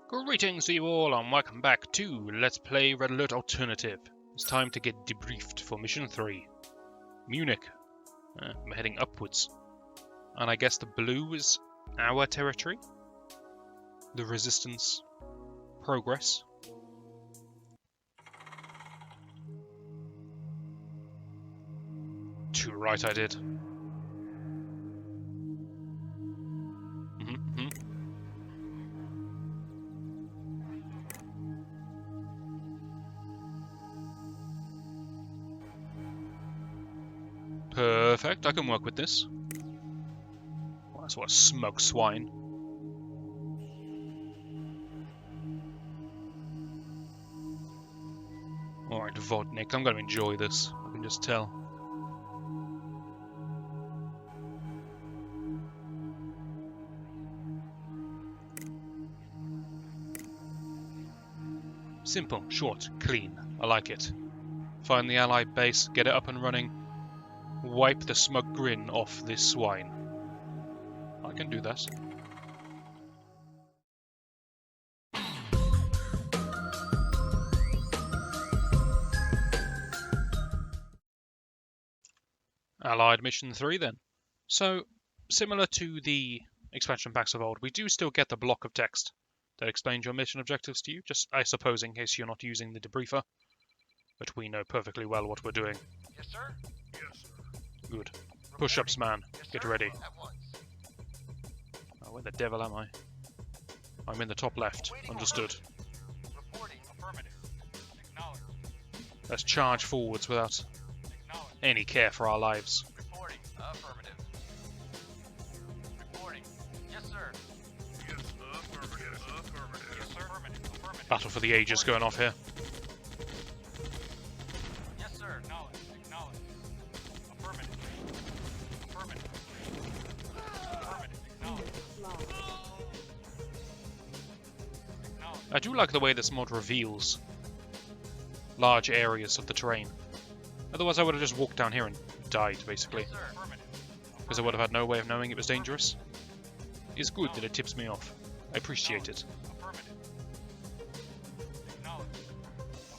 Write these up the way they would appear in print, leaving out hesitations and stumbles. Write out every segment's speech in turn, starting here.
Greetings to you all and welcome back to Let's Play Red Alert Alternative. It's time to get debriefed for Mission 3. Munich. I'm heading upwards. And I guess the blue is our territory? The resistance progress. Too right I did. Perfect, I can work with this. Well, that's what a smug swine. Alright, Vodnik, I'm going to enjoy this, I can just tell. Simple, short, clean, I like it. Find the Allied base, get it up and running. Wipe the smug grin off this swine. I can do that. Allied Mission 3 then. So, similar to the expansion packs of old, we do still get the block of text that explains your mission objectives to you, just I suppose in case you're not using the debriefer. But we know perfectly well what we're doing. Yes, sir. Yes, sir. Good. Push-ups, man. Yes, get sir. ready. At once. Oh, where the devil am I? I'm in the top left. Awaiting Understood. orders. Reporting affirmative. Acknowledged. Let's charge forwards without Acknowledged. any care for our lives. Reporting affirmative. Reporting. Yes, sir. Yes, affirmative. Affirmative. Yes, sir. Affirmative. Affirmative. Battle for the ages going off here. Yes, sir. Acknowledged. Acknowledged. Affirmative. Affirmative. Affirmative. Acknowledged. Acknowledged. I do like the way this mod reveals large areas of the terrain. Otherwise I would have just walked down here and died, basically. Yes, sir. Affirmative. Because I would have had no way of knowing it was dangerous. It's good that it tips me off. I appreciate it. Affirmative. Acknowledged.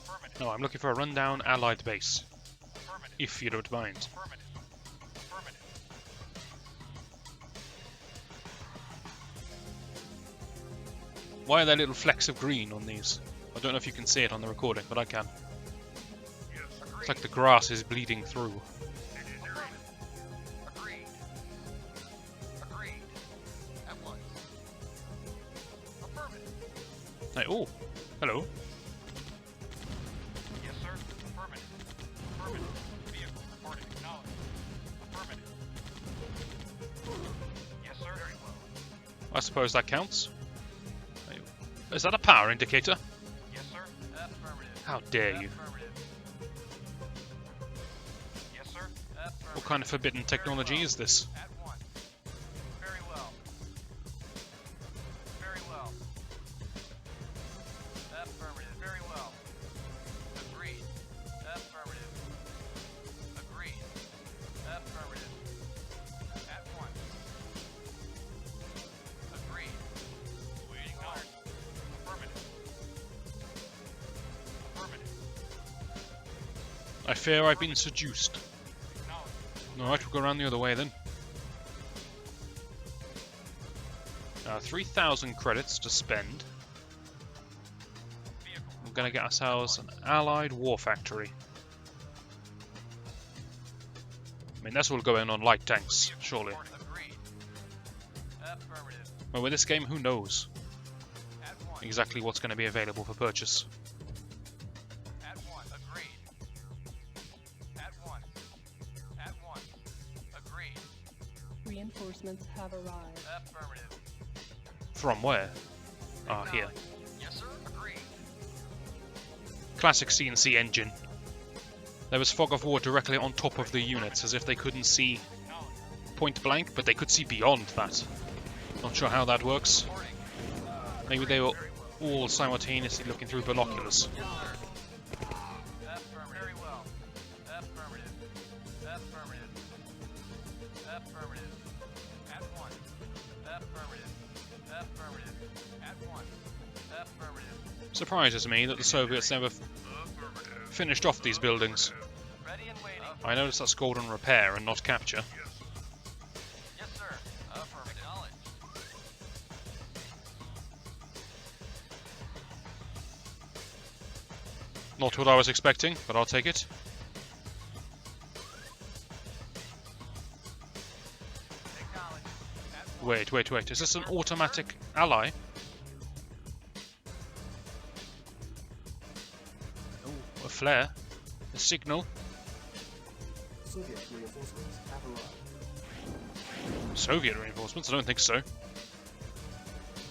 Affirmative. No, I'm looking for a rundown Allied base. Affirmative. If you don't mind. Affirmative. Affirmative. Why are there little flecks of green on these? I don't know if you can see it on the recording, but I can. It's like the grass is bleeding through. Agreed. Agreed. At once. Affirmative. Hey, oh, hello. Yes, sir. Affirmative. Affirmative. Vehicle reporting acknowledged. Affirmative. Yes, sir. Very well. I suppose that counts. Hey, is that a power indicator? Yes, sir. Affirmative. How dare you? Affirmative. Yes, sir. Affirmative. What kind of forbidden technology is this? At once. Very well. Very well. Affirmative. Very well. Agreed. Affirmative. Agreed. Affirmative. At once. Agreed. Waiting orders. Affirmative. Affirmative. I fear I've been seduced. Acknowledged. Alright, we'll go around the other way then. 3,000 credits to spend. Vehicle. We're going to get ourselves an Allied war factory. I mean, that's all going on light tanks, surely. Agreed. Affirmative. Well, with this game, who knows At once. exactly what's going to be available for purchase. At once. Agreed. At once. At once. Agreed. Reinforcements have arrived. Affirmative. From where? Ah, here. Acknowledged. Yes, sir. Agreed. Classic CNC engine. There was fog of war directly on top of the units, as if they couldn't see Acknowledged. point blank, but they could see beyond that. Not sure how that works. Reporting. Maybe they were all simultaneously looking through binoculars. Yes, sir. Affirmative. Very well. Affirmative. Affirmative. Affirmative. At once. Affirmative. Affirmative. At once. Surprises me that the Soviets never finished off these buildings. Ready and waiting. I noticed that's called on repair and not capture. Yes, sir. Affirmative. Knowledge. Not what I was expecting, but I'll take it. Acknowledge. Wait. Is this an automatic ally? Oh, a flare. A signal. Soviet reinforcements have arrived. Soviet reinforcements? I don't think so.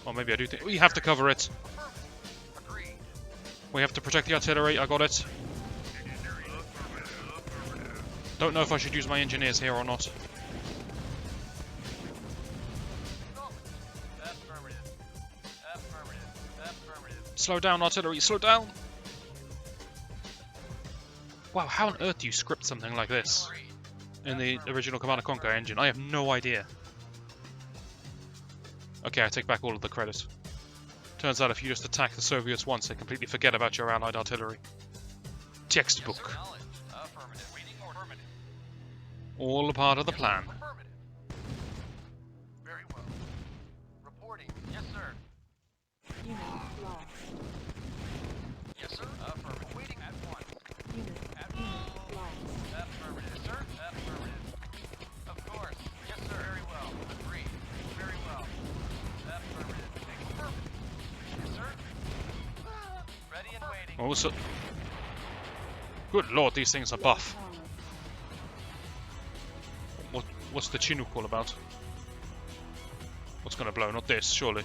Or maybe I do think... We have to cover it. Agreed. We have to protect the artillery. I got it. Don't know if I should use my engineers here or not. Affirmative. Affirmative. Slow down, artillery. Slow down. Wow, how on earth do you script something like this in the original Command & Conquer engine? I have no idea. Okay, I take back all of the credit. Turns out if you just attack the Soviets once, they completely forget about your allied artillery. Textbook. Knowledge. Affirmative. Waiting order. Affirmative. All a part of the plan. Affirmative. Very well. Reporting. Yes, sir. Unit lost. Yes, sir. Affirmative. Waiting at once. Unit lost. Affirmative, sir. Affirmative. Of course. Yes, sir. Very well. Agreed. Very well. Affirmative. Affirmative. Yes, sir. Ready and waiting. Also, good lord, these things are buff. What's the Chinook all about? What's gonna blow? Not this, surely.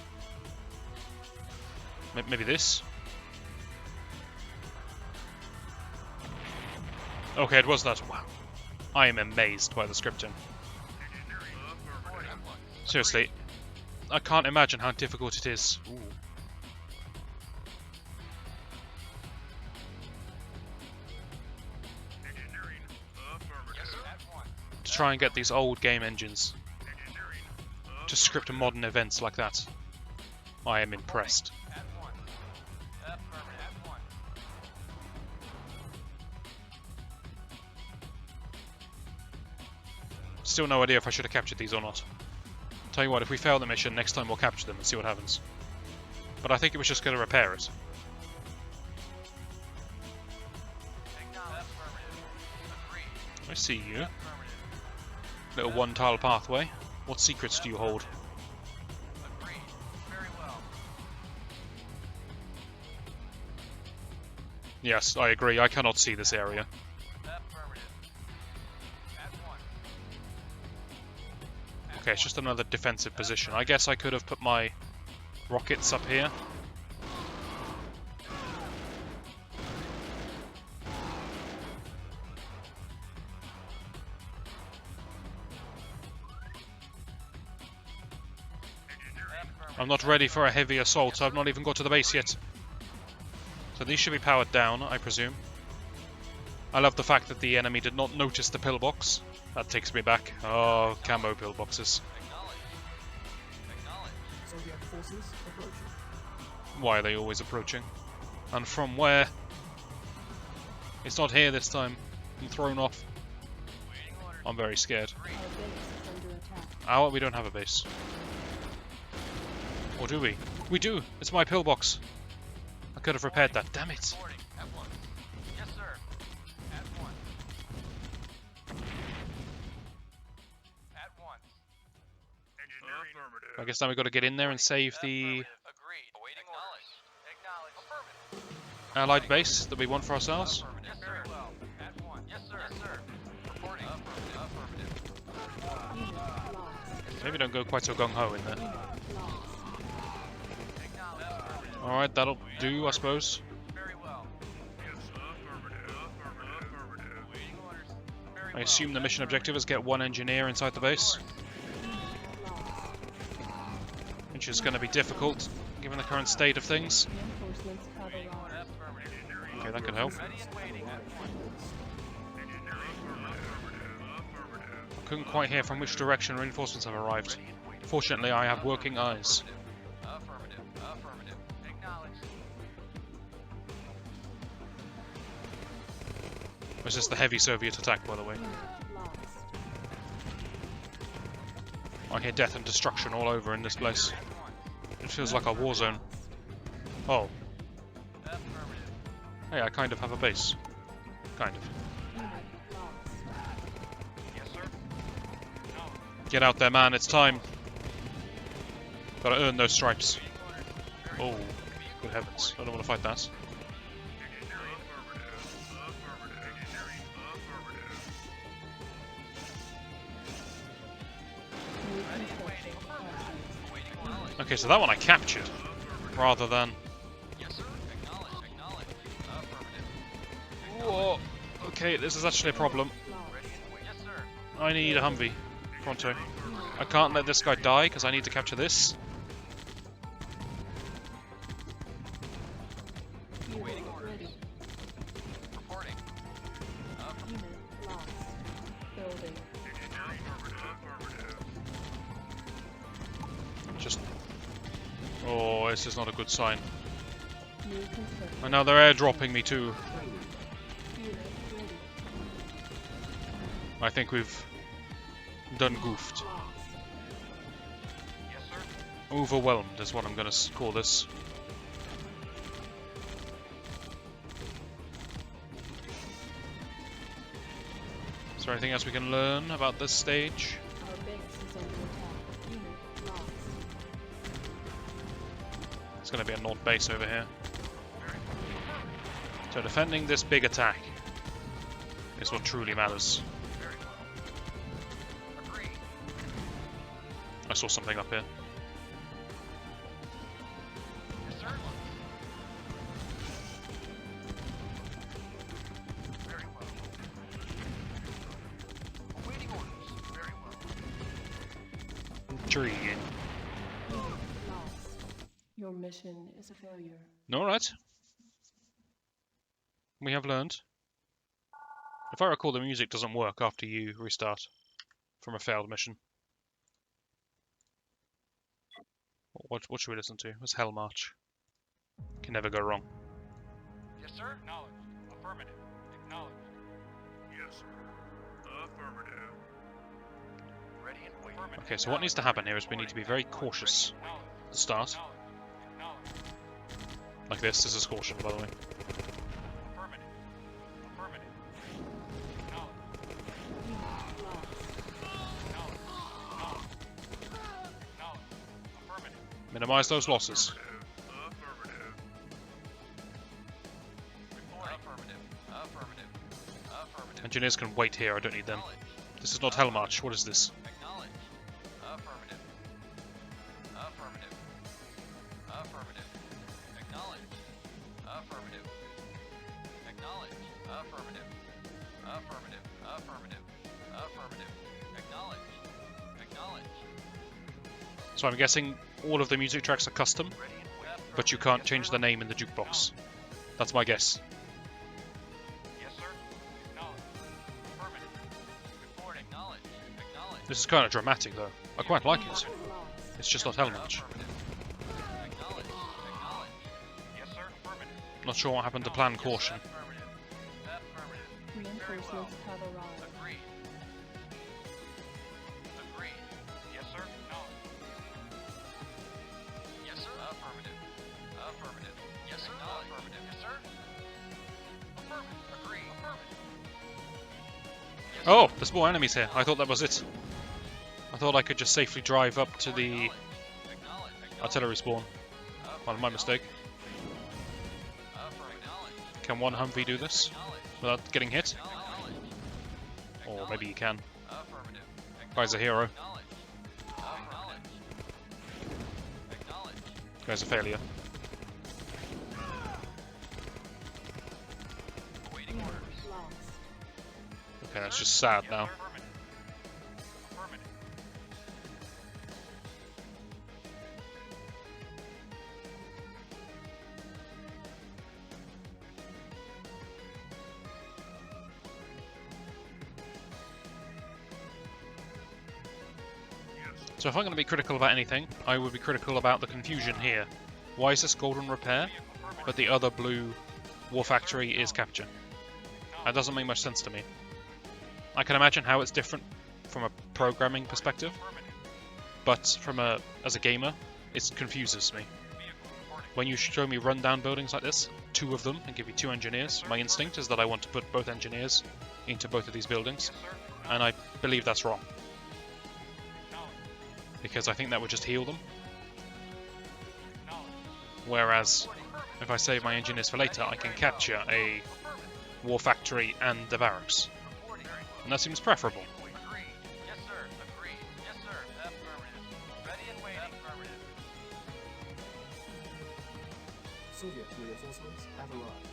Maybe this? Okay, it was that. Wow. I am amazed by the scripting. Seriously, I can't imagine how difficult it is. Ooh. Yes, sir. At once. To try and get these old game engines to script modern events like that. I am impressed. At once. Affirmative. At once. Still no idea if I should have captured these or not. Tell you what, if we fail the mission, next time we'll capture them and see what happens. But I think it was just going to repair it. Acknowledge. Affirmative. Agreed. I see you. Affirmative. Little one-tile pathway. What secrets do you hold? Agreed. Very well. Yes, I agree. I cannot see this area. Affirmative. At once. Okay, it's just another defensive position. I guess I could have put my rockets up here. I'm not ready for a heavy assault. I've not even got to the base yet. So these should be powered down, I presume. I love the fact that the enemy did not notice the pillbox. That takes me back. Oh, camo pillboxes. Acknowledge. Acknowledge. Soviet forces approaching. Why are they always approaching? And from where? It's not here this time. I'm thrown off. Waiting orders. I'm very scared. Our base is under attack. Oh, we don't have a base. Or do we? We do! It's my pillbox. I could have repaired that. Damn it. Reporting. At once. Yes, sir. At once. At once. I guess now we've got to get in there and save the Affirmative. Agreed. Awaiting orders. Acknowledge. Affirmative. allied base that we want for ourselves. Affirmative. Yes, sir. Well. At once. Yes, sir. Yes, sir. Reporting. Affirmative. Affirmative. Unit lost. Maybe don't go quite so gung-ho in there. Unit lost. Acknowledge. Alright, that'll do, I suppose. Very well. Awaiting orders. Very I assume the mission objective is get one engineer inside the base, which is going to be difficult given the current state of things. Reinforcements have arrived. Affirmative. Okay, that could help. Ready and waiting. Couldn't quite hear from which direction reinforcements have arrived. Fortunately, I have working eyes. Affirmative. Affirmative. Acknowledge. Or is this the heavy Soviet attack, by the way? Unit lost. I hear death and destruction all over in this place. It feels like a war zone. Oh. Hey, I kind of have a base. Kind of. Unit lost. Yes, sir. Get out there, man, it's time. Gotta earn those stripes. Oh, good heavens. I don't want to fight that. New construction capacity. Okay, so that one I captured. Rather than... Yes, sir. Acknowledge. Acknowledge. Affirmative. Whoa. Okay, this is actually a problem. Lost. Yes, sir. I need a Humvee. Pronto. I can't let this guy die because I need to capture this. Unit Awaiting orders. ready. Reporting. Unit lost. Building. Just... Oh, this is not a good sign. New construction. And now they're airdropping me too. Unit ready. I think we've done goofed. Lost. Yes, sir. Overwhelmed is what I'm gonna call this. Is there anything else we can learn about this stage? Our base is under attack. Unit lost. It's gonna be a Nord base over here. So defending this big attack is what truly matters. Very well. Agreed. I saw something up here. Yes, sir. Very well. Awaiting orders. Very well. Intriguing. Unit lost. Your mission is a failure. Alright. We have learned. If I recall, the music doesn't work after you restart from a failed mission. What should we listen to? It's Hell March. Can never go wrong. Yes, sir. Acknowledged. Affirmative. Acknowledged. Yes, sir. Affirmative. Ready and waiting. Affirmative. Okay, so what needs to happen here is we need to be very cautious at the start. Acknowledged. Like this. This is caution, by the way. Affirmative. Affirmative. Acknowledged. Unit lost. Acknowledged. Acknowledged. Affirmative. Minimize those losses. Affirmative. Reporting. Affirmative. Affirmative. Affirmative. Engineers can wait here. I don't need them. This is not Hell March. What is this? Acknowledge. Affirmative. Affirmative. Affirmative. Acknowledge. Affirmative. Acknowledge. Affirmative. Affirmative. Affirmative. Affirmative. Acknowledge. Acknowledge. So I'm guessing all of the music tracks are custom, Ready and waiting. but you can't change the name in the jukebox. That's my guess. Yes, sir. Acknowledge. Affirmative. Report. Acknowledge. Acknowledge. This is kind of dramatic, though. I quite like it. Lost. It's just not Hell March. Affirmative. Acknowledge. Acknowledge. Yes, sir. Affirmative. Not sure what happened to Plan Caution. Affirmative. Affirmative. Very well. Reinforcements have arrived. Agreed. Agreed. Yes, sir. Acknowledge. Yes, sir. Affirmative. Affirmative. Yes, sir. Affirmative. Yes, sir. Affirmative. Agreed. Affirmative. Yes, Oh, there's more enemies here. I thought that was it. I thought I could just safely drive up to the Acknowledge. artillery spawn. Well, my mistake. Affirmative. Can one Humvee do this without getting hit? Acknowledge. Or maybe you can. Affirmative. Guy's a hero. Acknowledge. Acknowledge. Acknowledge. Guy's a failure. Awaiting Unit orders. lost. Okay, that's just sad Yes, now. sir. Affirmative. Affirmative. So if I'm going to be critical about anything, I would be critical about the confusion here. Why is this golden repair, but the other blue war factory is capture? That doesn't make much sense to me. I can imagine how it's different from a programming perspective, but as a gamer, it confuses me. When you show me rundown buildings like this, 2 of them, and give you 2 engineers, my instinct is that I want to put both engineers into both of these buildings, and I believe that's wrong. Because I think that would just heal them. Whereas, if I save my engineers for later, I can capture a war factory and the barracks. And that seems preferable. Agreed. Yes, sir. Agreed. Yes, sir. Affirmative. Ready and waiting. Affirmative. Soviet reinforcements have arrived.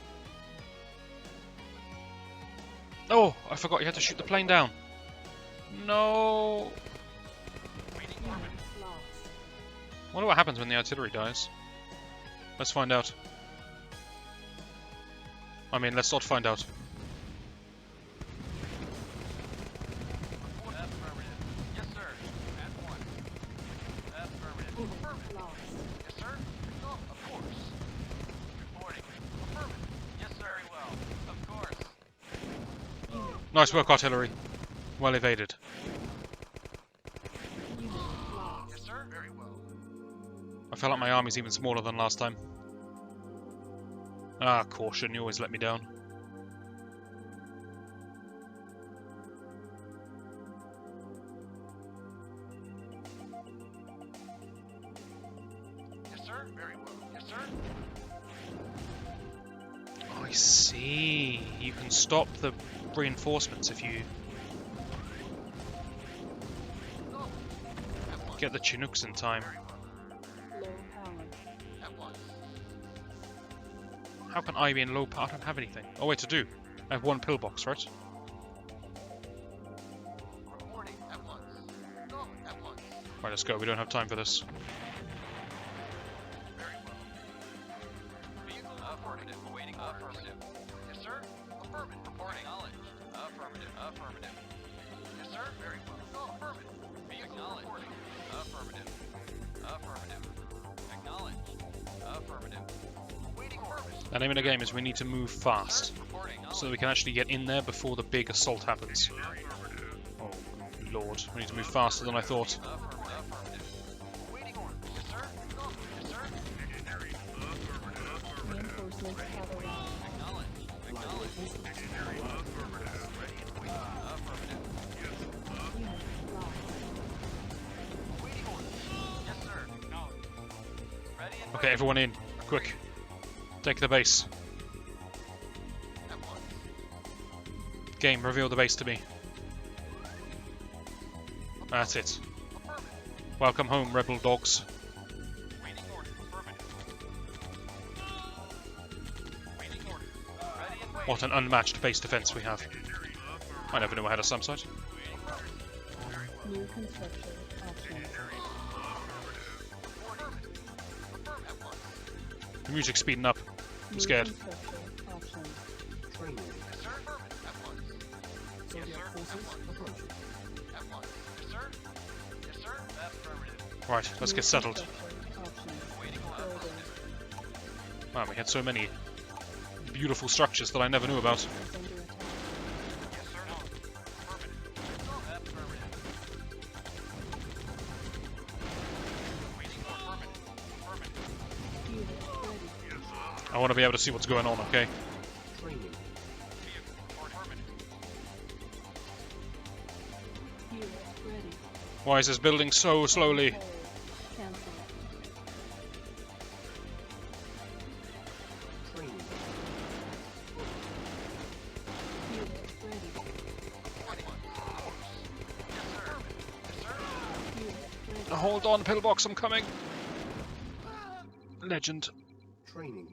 Oh, I forgot you had to shoot the plane down. No. Waiting Unit orbit. lost. Wonder what happens when the artillery dies. Let's find out. I mean, let's not find out. Affirmative. Yes, sir. At one. Affirmative. Unit Affirmative. lost. Yes, sir. Oh, of course. Reporting. Affirmative. Yes, sir. Very well. Of course. Unit Nice work, artillery. Well evaded. unit lost. Yes, sir. Very well. I felt like my army's even smaller than last time. Ah, caution, you always let me down. Yes, sir. Very well. Yes, sir. Oh, I see. You can stop the reinforcements if you At once. get the Chinooks in time. Very well. Low power. At once. How can I be in low power? I don't have anything. Oh, wait, I do. I have 1 pillbox, right? Reporting. At once. No. At once. Right, let's go. We don't have time for this. Very well. Vehicle affirmative. Awaiting affirmative. Yes, sir. Affirmative. Reporting. Knowledge. Affirmative. Affirmative. Yes, sir. Very well. Affirmative. Vehicle reporting. Affirmative. Affirmative. Acknowledged. Affirmative. Awaiting orders. The name of the game is we need to move fast, Reporting. so that we can actually get in there before the big assault happens. Oh, Lord. We need to move faster than I thought. Affirmative. Awaiting orders. Yes, sir. No. Yes, sir. Reinforcements have arrived. Acknowledged. Acknowledged. Affirmative. Unit lost. Awaiting orders. Yes, sir. Acknowledged. Ready and Okay, everyone in. Quick. Take the base. at once. Game, reveal the base to me. That's it. Affirmative. Welcome home, rebel dogs. Waiting order. Affirmative. Waiting order. Ready and waiting. What an unmatched base defense we have. I never knew I had a SAM site. New construction options. At once. The music's speeding up. I'm scared. New construction options. Training. Yes, sir. At once. Soviet sir. forces approaching. At once. Yes, sir. Yes, sir. Affirmative. Right, let's New get settled. construction options. Waiting. Building. Wow, we had so many beautiful structures that I never knew about. Is under attack. Yes, sir. Affirmative. Waiting for affirmative. Unit ready. I want to be able to see what's going on, okay? Training. Vehicle report affirmative. Unit ready. Why is this building so slowly? Hold. Cancel. Training. Unit ready. Unit ready. Hold on, pillbox, I'm coming. Legend. Training.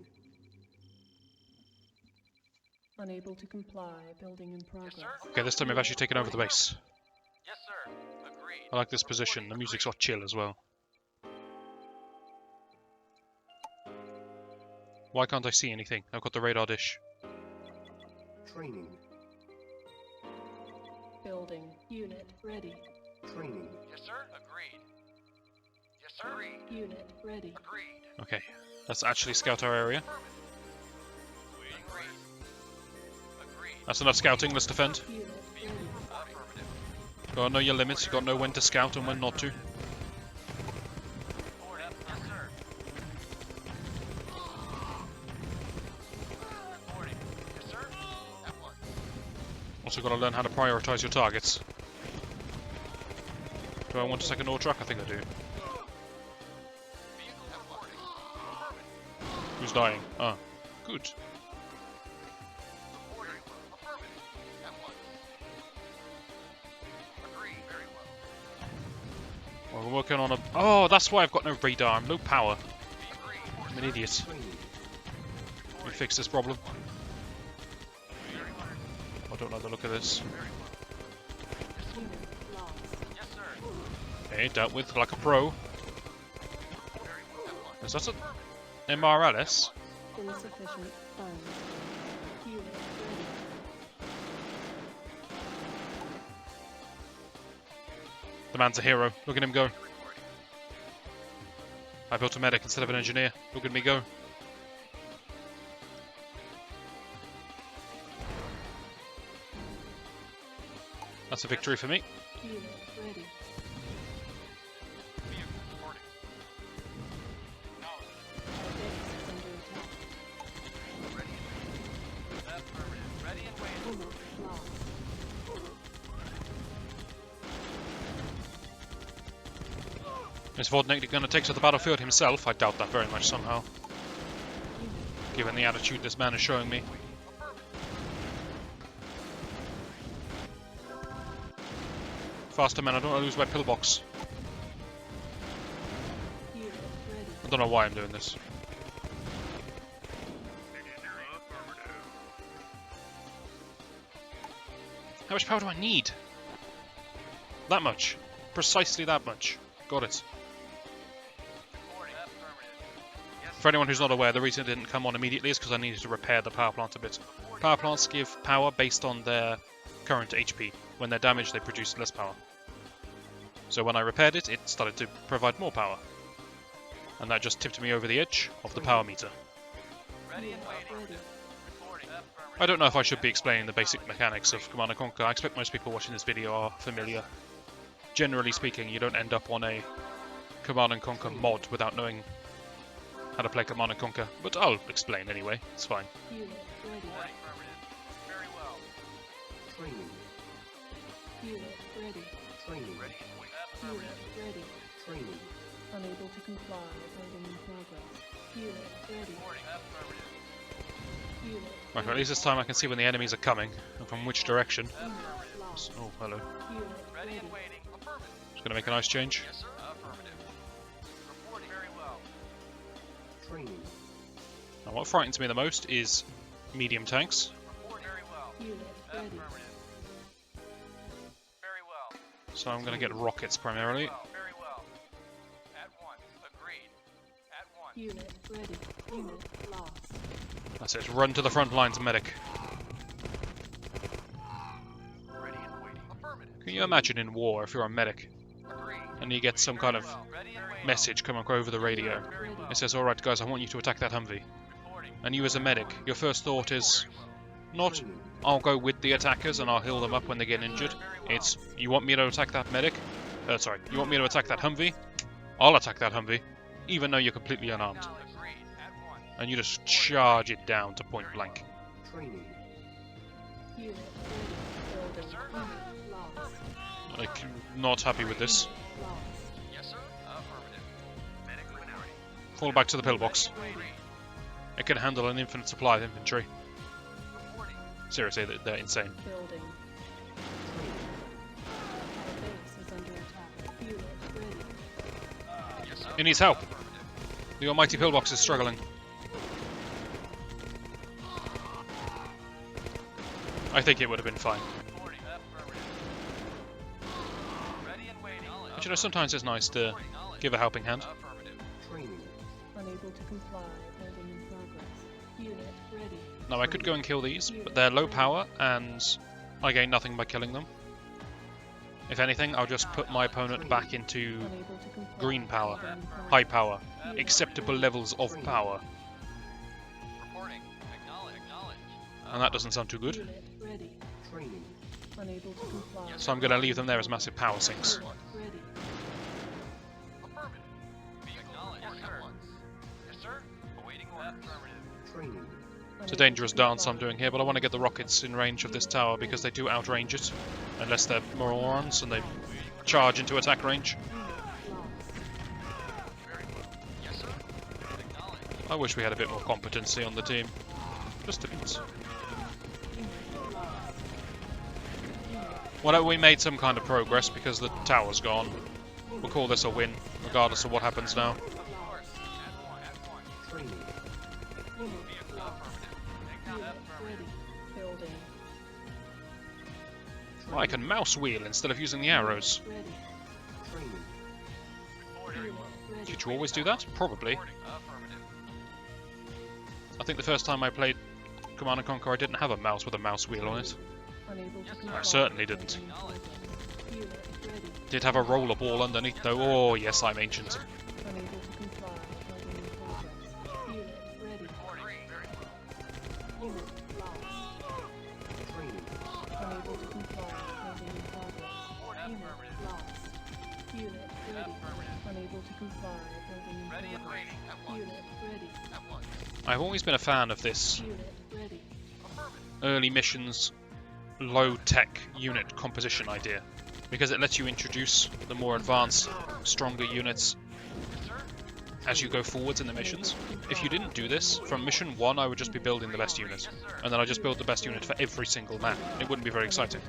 Unable to comply. Building in progress. Okay, this time we've actually taken over the base. Yes, sir. Agreed. I like this position. The music's got chill as well. Why can't I see anything? I've got the radar dish. Training. Building. Unit ready. Training. Yes, sir. Agreed. Yes, sir. Agreed. Unit ready. Agreed. Okay, let's actually scout our area. Agreed. Agreed. That's enough scouting, let's defend. Unit ready. Affirmative. Gotta know your limits, you gotta know when to scout and when not to. Reporting. Yes, sir. Reporting. Yes, sir. At once. Also gotta learn how to prioritize your targets. Do I want a second ore truck? I think I do. Vehicle reporting. Affirmative. Who's dying? Ah, good. Reporting. Affirmative. At once. Agreed. Very well. Well, we're working on a... Oh, that's why I've got no radar. I'm low power. Agreed. I'm an idiot. Training. Let me fix this problem. Very well. I don't like the look of this. Very well. Unit lost. Yes, sir. Okay, dealt with like a pro. Very well. At once. Is that a MRLS? Insufficient funds. Unit ready. The man's a hero. Look at him go. Reporting. I built a medic instead of an engineer. Look at me go. That's a victory for me. Unit ready. Vehicle reporting. Acknowledged. Our base is under attack. Ready and waiting. Affirmative. Ready and waiting. Unit lost. Is Vodnik going to take to the battlefield himself? I doubt that very much somehow, Unit given the attitude this man is showing me. Faster, man, I don't want to lose my pillbox. unit ready. I don't know why I'm doing this. How much power do I need? That much. Precisely that much. Got it. Reporting. Affirmative. Yes, For anyone who's not aware, the reason it didn't come on immediately is because I needed to repair the power plant a bit. Power plants give power based on their current HP. When they're damaged, they produce less power. So when I repaired it, it started to provide more power. And that just tipped me over the edge of the power meter. ready and Unit waiting. ready. Reporting. Affirmative. I don't know if I should be explaining the basic mechanics of Command & Conquer. I expect most people watching this video are familiar. Generally speaking, you don't end up on a Command & Conquer mod without knowing how to play Command & Conquer. But I'll explain anyway, it's fine. Unit ready. Reporting. Affirmative. Very well. Training. Unit ready. Training. Ready and waiting. Unit Affirmative. ready. Training. Unable to comply. Building in progress. Unit ready. Reporting. Affirmative. Unit Right, well, at least this time I can see when the enemies are coming and from which direction. Unit lost. Oh, hello. Unit Ready ready. and waiting. Affirmative. Just gonna make a nice change. Yes, sir. Affirmative. Reporting. Very well. Training. Now, what frightens me the most is medium tanks. Report. Very well. Unit ready. Affirmative. Very well. So I'm gonna get rockets primarily. Well. Very well. At once. Agreed. At once. Unit ready. Unit lost. That's it. Run to the front lines, medic. Ready and waiting. Affirmative. Can you imagine in war if you're a medic Agreed. and you get some kind of Ready and waiting. message coming over the radio? Very well. It says, alright guys, I want you to attack that Humvee. Reporting. And you as a medic, your first thought is Very well. not, Training. I'll go with the attackers and I'll heal them up when they get injured. It's, you want me to attack that medic? Sorry, you want me to attack that Humvee? I'll attack that Humvee, even though you're completely unarmed. Agreed. At once. And you just charge it down to point blank. Training. Unit ready. Building. Sir? Unit lost. Like, not happy with this. Lost. Yes, sir. Affirmative. Medic reporting. Fall back to the pillbox. Waiting. It can handle an infinite supply of infantry. Reporting. Seriously, they're insane. Building. Our base is under attack. Unit ready. Yes, sir. It needs help. Affirmative. The almighty pillbox is struggling. I think it would have been fine. Reporting. Affirmative. Ready and waiting. But you know, sometimes it's nice to give a helping hand. Affirmative. Training. Unable to comply. Building in progress. Unit ready. Now, I could go and kill these, but they're low power, and I gain nothing by killing them. If anything, I'll just put my opponent back into Unable to comply. green power, Building in progress. high power, acceptable levels of power. Reporting. Acknowledge. and that doesn't sound too good. Unit ready. Training. Unable to comply. So I'm going to leave them there as massive power sinks. Unit ready. Affirmative. Be acknowledged. Yes, sir. Yes, sir. Awaiting order. Affirmative. Training. It's a dangerous dance I'm doing here, but I want to get the rockets in range of this tower because they do outrange it, unless they're morons and they charge into attack range. Yes, sir. Acknowledged. I wish we had a bit more competency on the team. Just a bit. Well, we made some kind of progress because the tower's gone. We'll call this a win, regardless of what happens now. Of course. At one. Training. Be affirmative. Unit ready. Building. I can mouse wheel instead of using the arrows. Ready. Training. Unit ready. Did you always do that? Probably. Affirmative. I think the first time I played Command & Conquer I didn't have a mouse with a mouse wheel on it. Unable to Yes, sir. comply. I certainly didn't. Unit ready. Did have a roller ball underneath though. Oh yes, I'm ancient. Unable to comply. Building in progress. Unit ready. Unit lost. Training. Unable to comply. Building in progress. Unit lost. Unit ready. Unable to comply. Building in Ready and progress. waiting. At one. Unit ready. At one. I've always been a fan of this Unit ready. Affirmative. early missions low-tech unit composition idea, because it lets you introduce the more advanced, stronger units Yes, sir. as you go forwards in the missions. If you didn't do this, from mission 1 I would just be building the best unit, Yes, sir. and then I just build the best unit for every single map. It wouldn't be very exciting.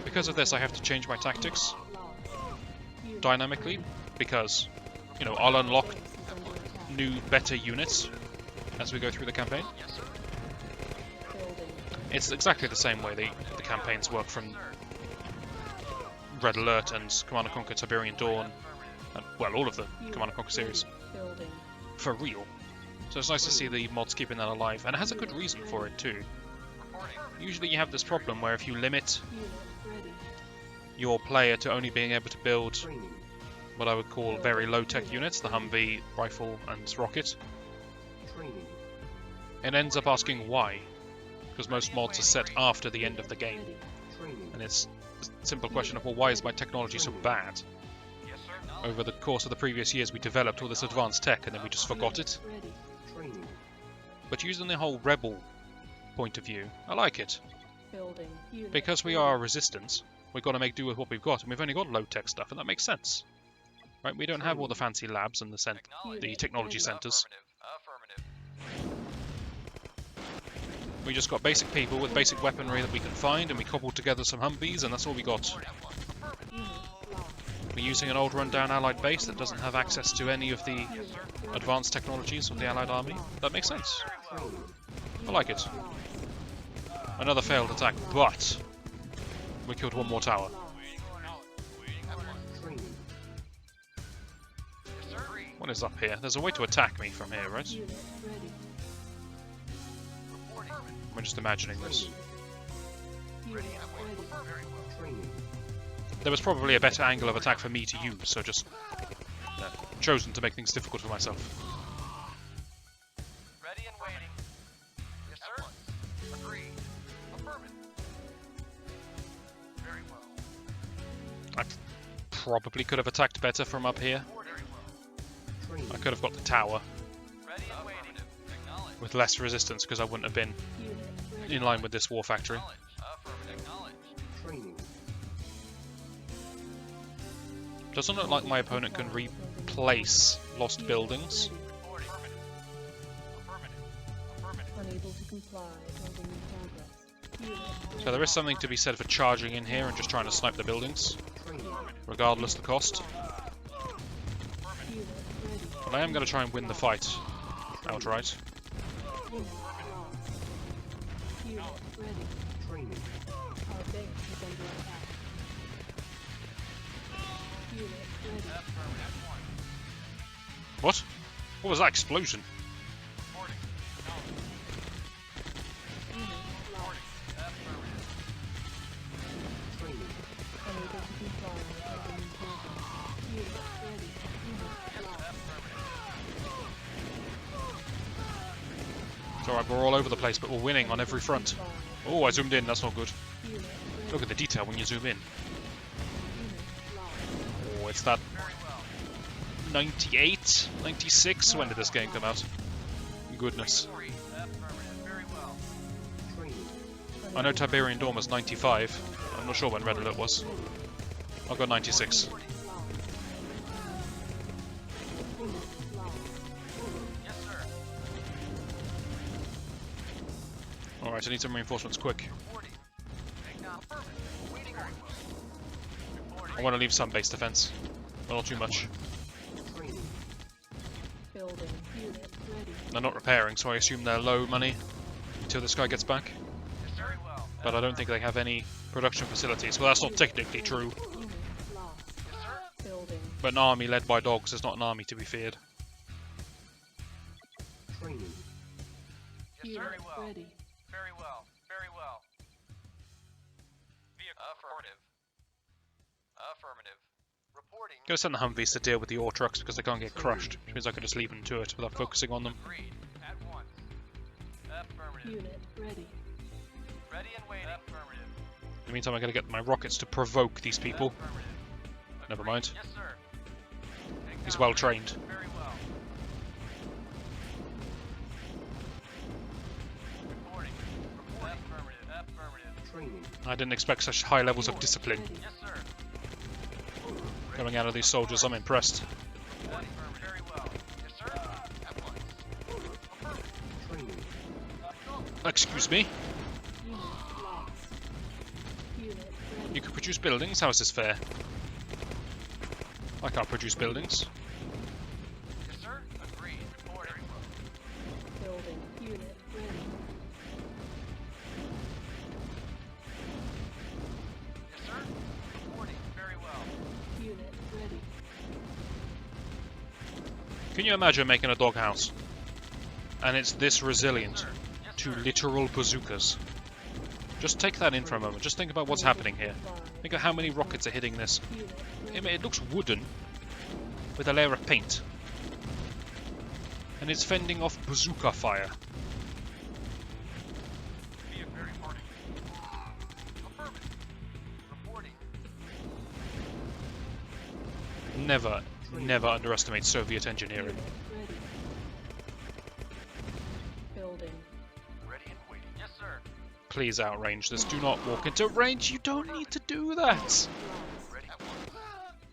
Because of this I have to change my tactics dynamically, because, you know, I'll unlock new, better units as we go through the campaign. Yes, sir. It's exactly the same way the campaigns work from Red Alert and Command & Conquer Tiberian Dawn, and, well, all of the Command & Conquer series, Building. for real. So it's nice to see the mods keeping that alive, and it has a good reason for it too. Reporting. Usually you have this problem where if you limit Unit ready. your player to only being able to build Training. what I would call very low-tech units, the Humvee, rifle and rocket, Training. it ends up asking why. Because most mods are set after the end of the game, Ready. Training. and it's a simple question of, well, why is my technology so bad? Yes, sir. Over the course of the previous years we developed all this advanced tech and then we just forgot it. Ready. Training. But using the whole rebel point of view, I like it. Building. Unit Because we are resistance, we've got to make do with what we've got, and we've only got low-tech stuff, and that makes sense. Right? We don't have all the fancy labs and the technology centers. Affirmative. We just got basic people with basic weaponry that we can find, and we cobbled together some Humvees, and that's all we got. Unit lost. We're using an old rundown Allied base that doesn't have access to any of the advanced technologies of the Allied army. That makes sense. Training. I like it. Another failed attack, but we killed one more tower. Training. Yes, sir. What is up here? There's a way to attack me from here, right? Unit ready. Reporting. I'm just imagining this. Unit ready. Training. There was probably a better angle of attack for me to use, so just chosen to make things difficult for myself. Ready and waiting. Yes, sir. Agreed. Affirmative. Very well. I probably could have attacked better from up here. Very well. Training. I could have got the tower Ready and waiting. Acknowledge. with less resistance because I wouldn't have been Unit ready. in line with this war factory. Acknowledge. Affirmative. Acknowledge. Training. Doesn't look like my opponent can replace lost buildings. Reporting. Affirmative. Unable to comply. Building in progress. Unit So there is something to be said for charging in here and just trying to snipe the buildings, Training. regardless the cost. Unit ready. But I am going to try and win the fight outright. Unit lost. Unit ready. Training. Our base is under attack. Unit ready. Affirmative. What? What was that explosion? Reporting. Unit lost. Affirmative. Training. Unable to comply. Building in progress. Unit ready. Unit lost. It's alright, we're all over the place, but we're winning on every front. Comply. Oh, I zoomed in, that's not good. Unit ready. Look at the detail when you zoom in. Unit lost. Oh, it's that Very well. 98, 96? When did this game come out? Goodness. Three. Affirmative. Very well. Training. I know Tiberian Dawn was 95. I'm not sure when Red Alert was. I'll go 96. Lost. Unit lost. Yes, sir. Alright, I need some reinforcements quick. Reporting. Take now. Affirmative. Waiting very well. Reporting. I want to leave some base defense, but not too much. Training. Building. Unit ready. They're not repairing, so I assume they're low money until this guy gets back. Yes, very well. But I don't think they have any production facilities. Well, that's not technically true. Unit lost. Yes, sir. Building. But an army led by dogs is not an army to be feared. Training. Yes, Unit very well. ready. Very well. Very well. Affirmative. Affirmative. Reporting. Gotta send the Humvees to deal with the ore trucks because they can't get crushed, which means I can just leave them to it without focusing on them. Agreed. At once. Affirmative. Unit ready. Ready and waiting. Affirmative. In the meantime, I gotta get my rockets to provoke these people. Affirmative. Never Agreed. mind. Yes, sir. He's well trained. Very well. Reporting. Reporting. Affirmative. Affirmative. Training. I didn't expect such high levels of Unit discipline ready. Yes, sir. coming out of these soldiers. I'm impressed. Reporting. Very well. Yes, sir. At once. Affirmative. Training. Excuse me? Unit lost. Unit ready. You can produce buildings? How is this fair? I can't produce buildings. Yes, sir. Agreed. Reporting. Building. Unit ready. Yes, sir. Reporting. Very well. Unit ready. Can you imagine making a doghouse? And it's this resilient Sir. Yes, to sir. literal bazookas. Just take that in for a moment. Just think about what's happening here. Think of how many rockets are hitting this. Unit I ready. mean, it looks wooden with a layer of paint. And it's fending off bazooka fire. Be very reporting. Affirmative. Reporting. Never underestimate Soviet engineering. Unit ready. Building. Ready and waiting. Yes, sir. Please outrange this. Do not walk into range. You don't need to do that. Lost. Ready at once.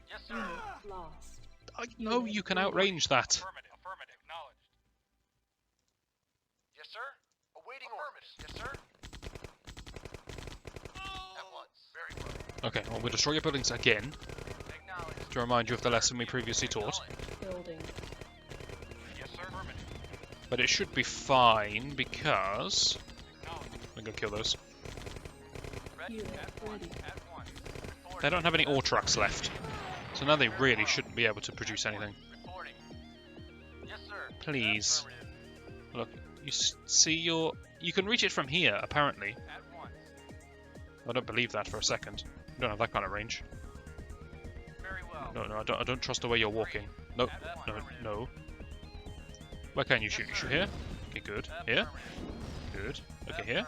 Yes, sir. Unit lost. I know you can outrange that. Affirmative. Affirmative. Acknowledged. Yes, sir. Awaiting orders. Yes, sir. At once. Very well. Okay, well, we'll destroy your buildings again Acknowledged. to remind you of the lesson we previously taught. Building. Yes, sir. Affirmative. But it should be fine because... Acknowledged. I'm gonna kill those. Ready Unit at once. ready. At once. Reporting. They don't have any ore trucks left. So now they really shouldn't be able to produce anything. Reporting. Yes, sir. Please. Affirmative. Look, you see your... You can reach it from here, apparently. At once. I don't believe that for a second. You don't have that kind of range. Very well. No, I don't trust the way you're walking. No, no, no. Where can you shoot? You shoot here? Okay, good. Here? Good. Okay, here?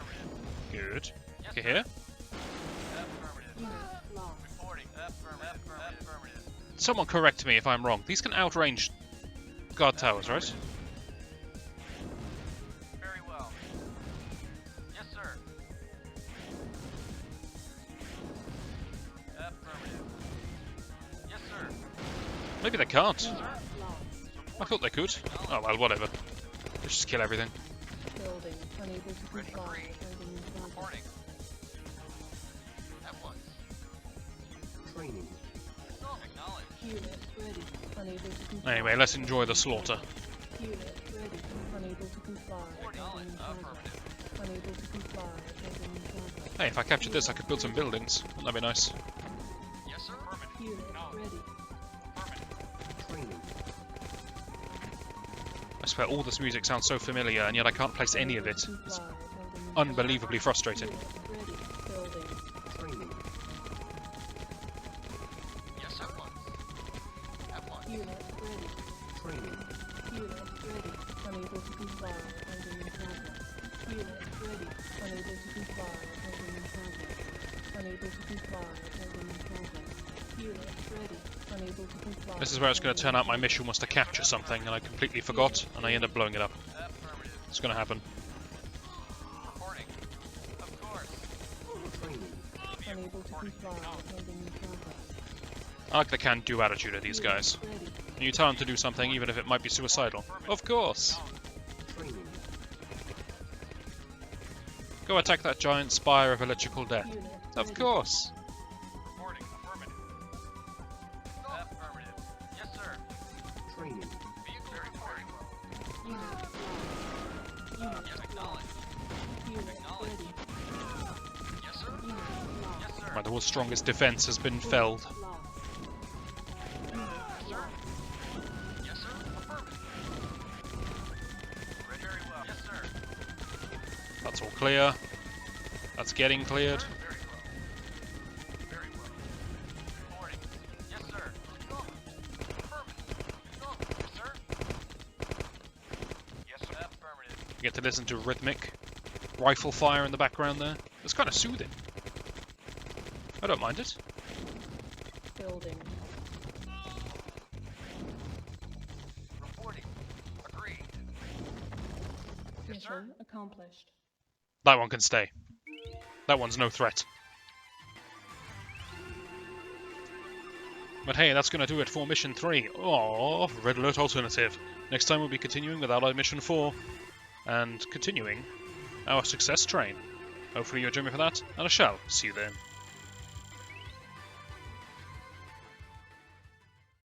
Good. Okay, here? Affirmative. Unit lost. Reporting. Affirmative. Affirmative. Someone correct me if I'm wrong. These can outrange guard towers, right? Very well. Yes, sir. Affirmative. Yes, sir. Maybe they can't. Unit lost. I thought they could. Oh well, whatever. Let's just kill everything. Building. Unable to Ready, comply. agreed. Building in progress. Reporting. At once. Training. Acknowledged. Unit ready. Unable to comply. Anyway, let's enjoy the slaughter. Unit ready. Unable to comply. Building in progress. Affirmative. Unable to comply. Building in progress. Hey, if I captured this, I could build some buildings. Wouldn't that be nice? Yes, sir. Affirmative. Unit ready. Affirmative. Training. I swear all this music sounds so familiar, and yet I can't place any of it. It's Comply. Building in unbelievably frustrating. Unit ready. Building. Training. Yes, at once. At once. Unit ready. Training. Unit ready. Unable to comply. Building in progress. to comply. Building in progress. Unable to comply. Building in progress. Unit ready. Unable to comply. This is where it's going to turn out my mission was to capture something, and I completely forgot, and I end up blowing it up. Affirmative. It's going to happen. Reporting. Of course. Training. Unable to comply. Building in progress. I like the can-do attitude of these guys. Ready. And you tell them to do something, even if it might be suicidal. Of course! Training. Go attack that giant spire of electrical death. Unit Of ready. course! Reporting. Affirmative. Affirmative. Yes, sir. Training. Vehicle reporting. Unit lost. Unit Yes, acknowledged. Unit Acknowledged. ready. Yes, sir. Unit lost. Yes, sir. Right, the world's strongest defense has been felled. Lost. Unit lost. Yes, sir. Affirmative. Ready. Very well. Yes, sir. That's all clear. That's getting cleared. Sir, very well. Very well. Reporting. Yes, sir. Affirmative. Yes, sir. Yes, sir. Affirmative. You get to listen to rhythmic rifle fire in the background there. It's kind of soothing. I don't mind it. Building. Reporting. Agreed. Yes, sir. Mission accomplished. That one can stay. That one's no threat. But hey, that's going to do it for Mission 3 of Red Alert Alternative. Next time we'll be continuing with Allied Mission 4 and continuing our success train. Hopefully you'll join me for that, and I shall see you then.